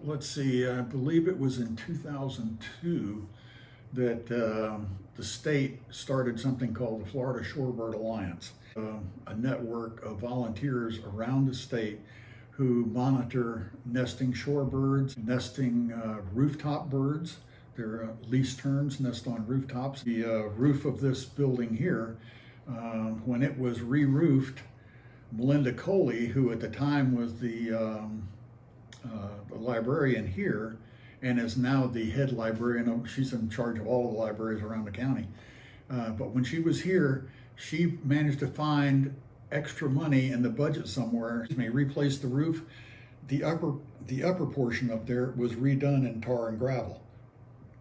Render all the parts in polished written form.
let's see, I believe it was in 2002 that the state started something called the Florida Shorebird Alliance, a network of volunteers around the state who monitor nesting shorebirds, nesting rooftop birds. They're least terns, nest on rooftops. The roof of this building here, when it was re-roofed, Melinda Coley, who at the time was the librarian here and is now the head librarian, she's in charge of all of the libraries around the county. But when she was here, she managed to find extra money in the budget somewhere. She may replace the roof. The upper portion up there was redone in tar and gravel.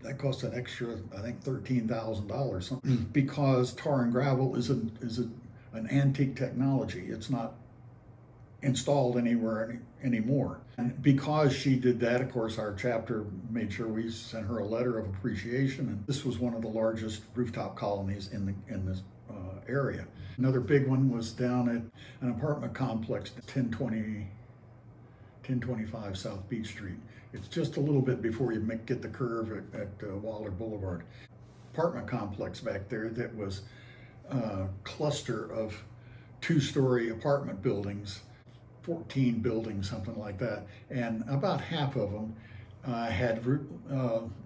That cost an extra, I think, $13,000 something, because tar and gravel is an antique technology. It's not installed anywhere anymore. And because she did that, of course, our chapter made sure we sent her a letter of appreciation. And this was one of the largest rooftop colonies in this area. Another big one was down at an apartment complex, 1025 South Beach Street. It's just a little bit before you get the curve at Waller Boulevard. Apartment complex back there that was a cluster of two-story apartment buildings, 14 buildings, something like that. And about half of them had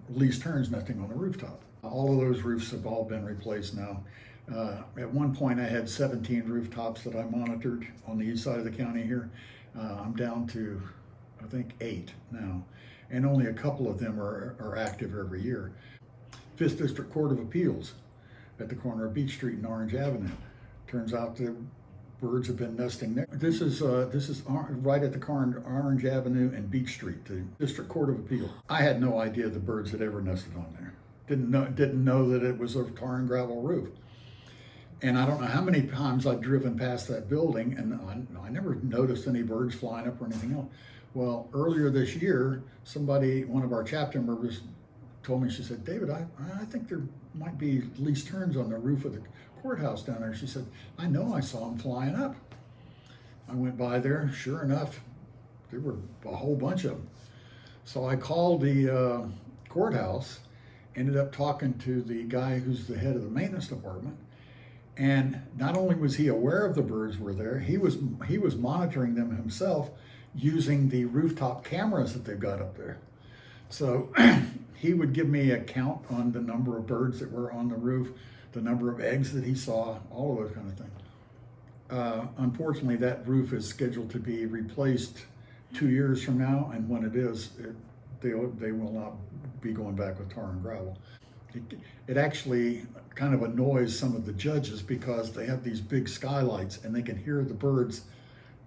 least terns nesting on the rooftop. All of those roofs have all been replaced now. At one point I had 17 rooftops that I monitored on the east side of the county here. I'm down to, I think, 8 now, and only a couple of them are active every year. 5th District Court of Appeals at the corner of Beach Street and Orange Avenue. Turns out the birds have been nesting there. This is right at the corner Orange Avenue and Beach Street, the District Court of Appeals. I had no idea the birds had ever nested on there. Didn't know that it was a tar and gravel roof. And I don't know how many times I've driven past that building, and I never noticed any birds flying up or anything else. Well, earlier this year, one of our chapter members told me, she said, "David, I think there might be least terns on the roof of the courthouse down there." She said, "I know, I saw them flying up." I went by there, sure enough, there were a whole bunch of them. So I called the courthouse, ended up talking to the guy who's the head of the maintenance department. And not only was he aware of the birds were there, he was monitoring them himself using the rooftop cameras that they've got up there. So he would give me a count on the number of birds that were on the roof, the number of eggs that he saw, all of those kind of things. Unfortunately, that roof is scheduled to be replaced 2 years from now, and when it is, they will not be going back with tar and gravel. It actually kind of annoys some of the judges because they have these big skylights and they can hear the birds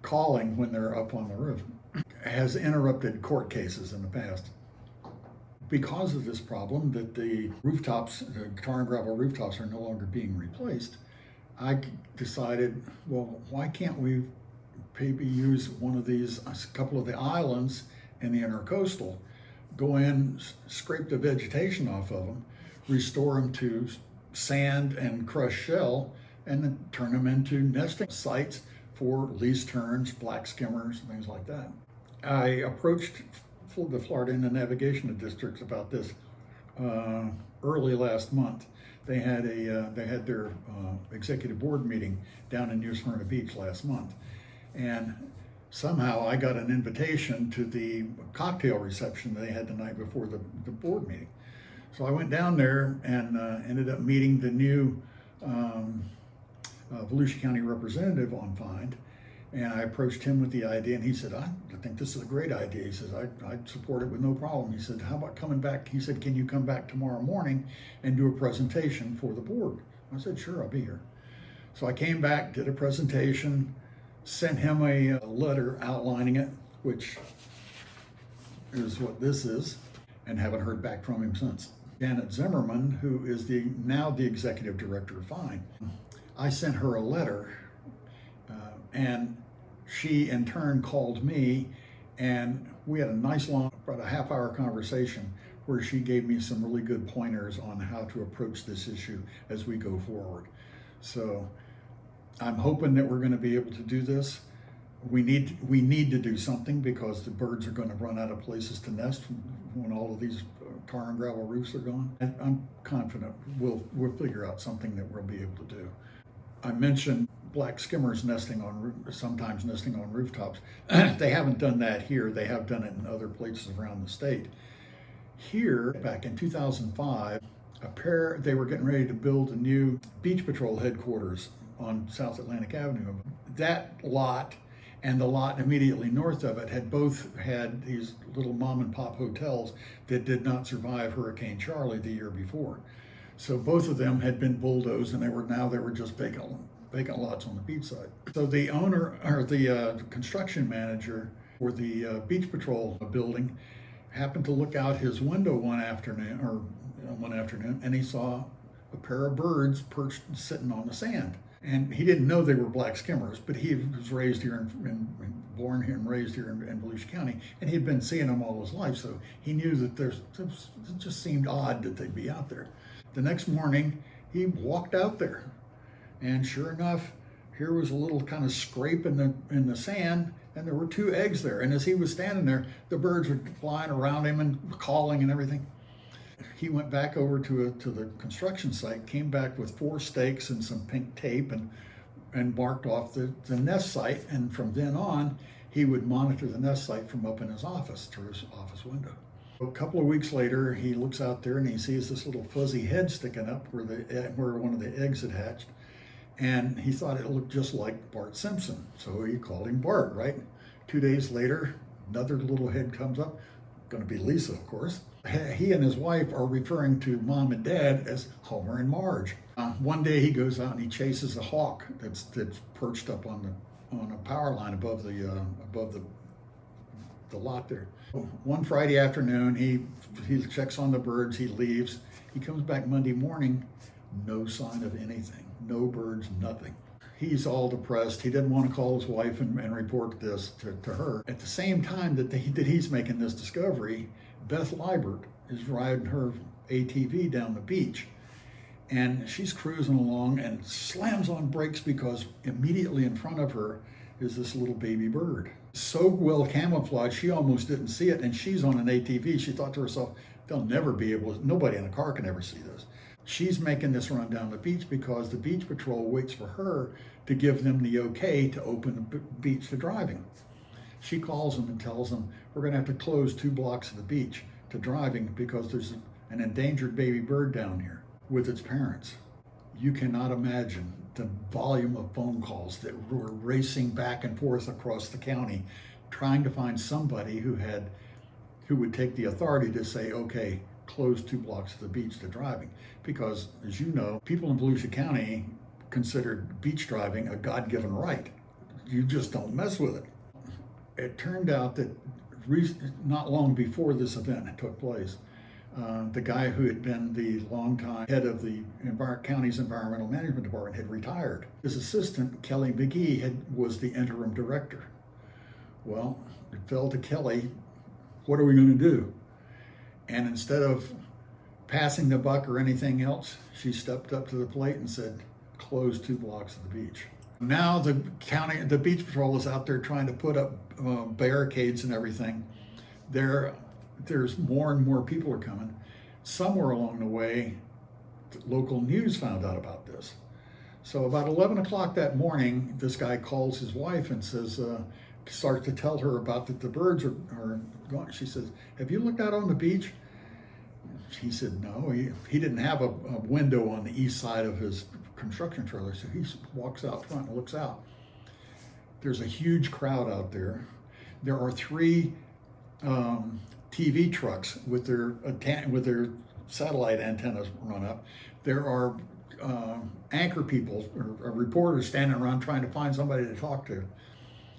calling when they're up on the roof. It has interrupted court cases in the past. Because of this problem that the tar and gravel rooftops are no longer being replaced, I decided, well, why can't we maybe use one of these, a couple of the islands in the intercoastal, go in, scrape the vegetation off of them, restore them to sand and crushed shell, and then turn them into nesting sites for least terns, black skimmers, things like that. I approached the Florida Inland Navigation Districts about this early last month. They had their executive board meeting down in New Smyrna Beach last month, and somehow I got an invitation to the cocktail reception they had the night before the board meeting. So I went down there and ended up meeting the new Volusia County representative on Find, and I approached him with the idea, and he said, I think this is a great idea. He says, I'd support it with no problem. He said, how about coming back? He said, can you come back tomorrow morning and do a presentation for the board? I said, sure, I'll be here. So I came back, did a presentation, sent him a letter outlining it, which is what this is, and haven't heard back from him since. Janet Zimmerman, who is now the executive director of Fine, I sent her a letter, and she in turn called me, and we had a nice long, about a half-hour conversation where she gave me some really good pointers on how to approach this issue as we go forward. So I'm hoping that we're going to be able to do this. We need to do something because the birds are going to run out of places to nest when all of these tar and gravel roofs are gone. And I'm confident we'll figure out something that we'll be able to do. I mentioned black skimmers sometimes nesting on rooftops. They haven't done that here. They have done it in other places around the state. Here, back in 2005, they were getting ready to build a new Beach Patrol headquarters on South Atlantic Avenue. That lot and the lot immediately north of it had both had these little mom and pop hotels that did not survive Hurricane Charlie the year before. So both of them had been bulldozed, and they were just vacant lots on the beachside. So the owner, or the construction manager for the Beach Patrol building, happened to look out his window one afternoon, and he saw a pair of birds perched sitting on the sand. And he didn't know they were black skimmers, but he was raised here born here and raised here in Volusia County, and he'd been seeing them all his life, so he knew that it just seemed odd that they'd be out there. The next morning, he walked out there, and sure enough, here was a little kind of scrape in the sand, and there were 2 eggs there. And as he was standing there, the birds were flying around him and calling and everything. He went back over to the construction site, came back with 4 stakes and some pink tape, and marked off the nest site. And from then on, he would monitor the nest site from up in his office, through his office window. A couple of weeks later, he looks out there and he sees this little fuzzy head sticking up where one of the eggs had hatched. And he thought it looked just like Bart Simpson, so he called him Bart, right? 2 days later, another little head comes up, going to be Lisa, of course. He and his wife are referring to Mom and Dad as Homer and Marge. One day he goes out and he chases a hawk that's perched up on a power line above the lot there. One Friday afternoon, he checks on the birds, he leaves. He comes back Monday morning, no sign of anything. No birds, nothing. He's all depressed. He didn't want to call his wife and report this to her. At the same time that he's making this discovery, Beth Liebert is riding her ATV down the beach. And she's cruising along and slams on brakes because immediately in front of her is this little baby bird. So well camouflaged, she almost didn't see it. And she's on an ATV. She thought to herself, nobody in a car can ever see this. She's making this run down the beach because the Beach Patrol waits for her to give them the okay to open the beach to driving. She calls them and tells them, we're going to have to close 2 blocks of the beach to driving because there's an endangered baby bird down here with its parents. You cannot imagine the volume of phone calls that were racing back and forth across the county trying to find somebody who would take the authority to say, okay, close 2 blocks of the beach to driving. Because, as you know, people in Volusia County considered beach driving a God-given right. You just don't mess with it. It turned out that not long before this event took place, the guy who had been the longtime head of the county's environmental management department had retired. His assistant, Kelly McGee, was the interim director. Well, it fell to Kelly, what are we going to do? And instead of passing the buck or anything else, she stepped up to the plate and said, close 2 blocks of the beach. Now the Beach Patrol is out there trying to put up barricades and everything. There's more and more people are coming. Somewhere along the way, local news found out about this. So about 11 o'clock that morning, this guy calls his wife and starts to tell her about that the birds are gone. She says, have you looked out on the beach? He said, no. He didn't have a window on the east side of his construction trailer, so he walks out front and looks out. There's a huge crowd out there. There are 3 TV trucks with their satellite antennas run up. There are anchor people or reporters standing around trying to find somebody to talk to.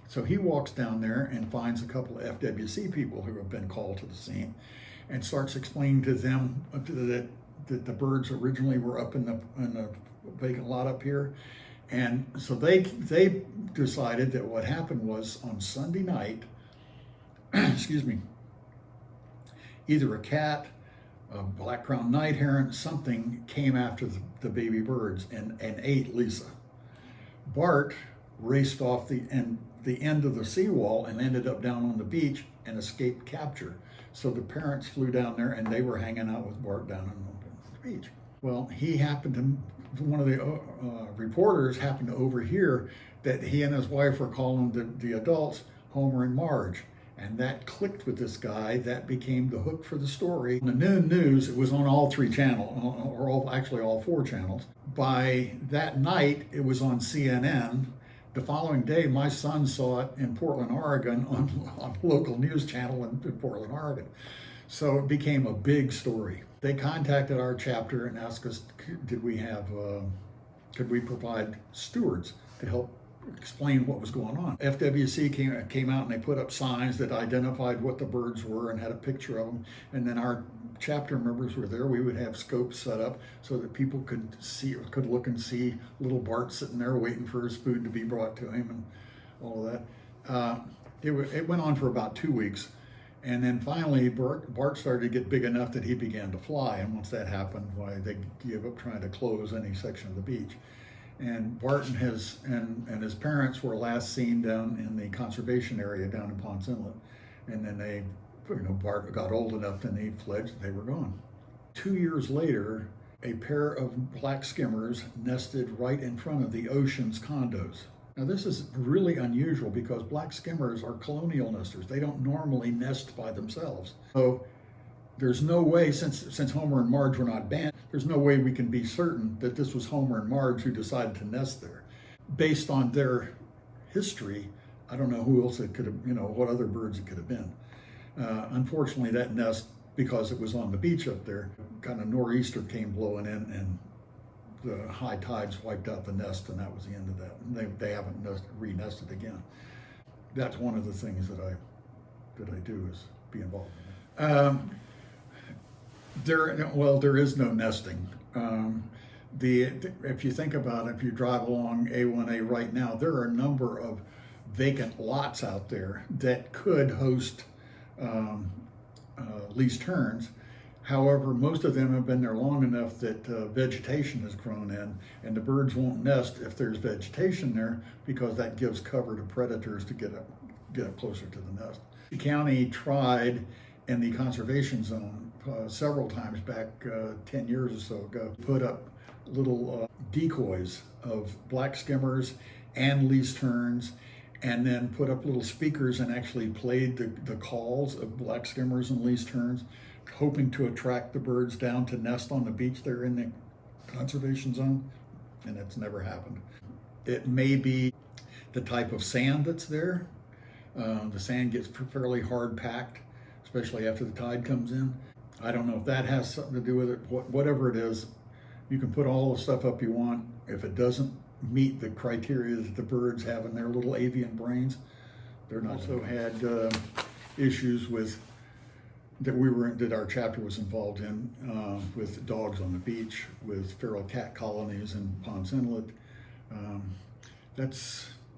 So he walks down there and finds a couple of FWC people who have been called to the scene and starts explaining to them that the birds originally were up in the vacant lot up here. And so they decided that what happened was on Sunday night, excuse me, either a cat, a black-crowned night heron, something came after the baby birds and ate Lisa. Bart raced off and the end of the seawall and ended up down on the beach and escaped capture. So the parents flew down there and they were hanging out with Bart down on the beach. Well, one of the reporters happened to overhear that he and his wife were calling the adults Homer and Marge. And that clicked with this guy. That became the hook for the story. On the noon news, it was on all 3 channels, or actually all 4 channels. By that night, it was on CNN. The following day, my son saw it in Portland, Oregon, on a local news channel in Portland, Oregon. So it became a big story. They contacted our chapter and asked us, could we provide stewards to help explain what was going on. FWC came out and they put up signs that identified what the birds were and had a picture of them. And then our chapter members were there. We would have scopes set up so that people could look and see little Bart sitting there waiting for his food to be brought to him and all of that. It went on for about 2 weeks. And then finally, Bart started to get big enough that he began to fly. And once that happened, they gave up trying to close any section of the beach. And Bart and his parents were last seen down in the conservation area down in Ponce Inlet. And then Bart got old enough and he fledged, they were gone. 2 years later, a pair of black skimmers nested right in front of the Ocean's condos. Now this is really unusual because black skimmers are colonial nesters. They don't normally nest by themselves. So there's no way, since Homer and Marge were not banned, there's no way we can be certain that this was Homer and Marge who decided to nest there. Based on their history, I don't know who else it could have, what other birds it could have been. Unfortunately, that nest, because it was on the beach up there, kind of nor'easter came blowing in and the high tides wiped out the nest, and that was the end of that. And they haven't re-nested again. That's one of the things that I do is be involved in that. There is no nesting. If you think about it, if you drive along A1A right now, there are a number of vacant lots out there that could host least terns. However, most of them have been there long enough that vegetation has grown in, and the birds won't nest if there's vegetation there because that gives cover to predators to get up closer to the nest. The county tried in the conservation zone several times back 10 years or so ago, put up little decoys of black skimmers and least terns, and then put up little speakers and actually played the calls of black skimmers and least terns, hoping to attract the birds down to nest on the beach there in the conservation zone, and it's never happened. It may be the type of sand that's there. The sand gets fairly hard packed, especially after the tide comes in. I don't know if that has something to do with it. Whatever it is, you can put all the stuff up you want. If it doesn't meet the criteria that the birds have in their little avian brains, they're not. Also had issues that our chapter was involved in with dogs on the beach, with feral cat colonies in Ponce Inlet.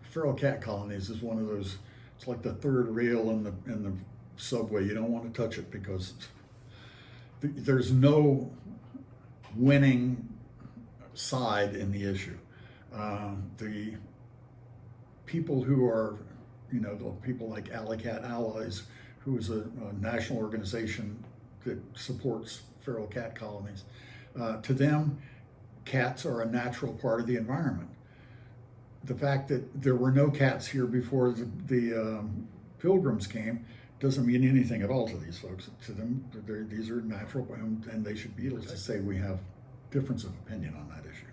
Feral cat colonies is one of those. It's like the third rail in the subway. You don't want to touch it because there's no winning side in the issue. The people who are, the people like Alley Cat Allies, who is a national organization that supports feral cat colonies, to them, cats are a natural part of the environment. The fact that there were no cats here before the Pilgrims came doesn't mean anything at all to these folks. To them, these are natural, and they should be. Let's just say we have difference of opinion on that issue.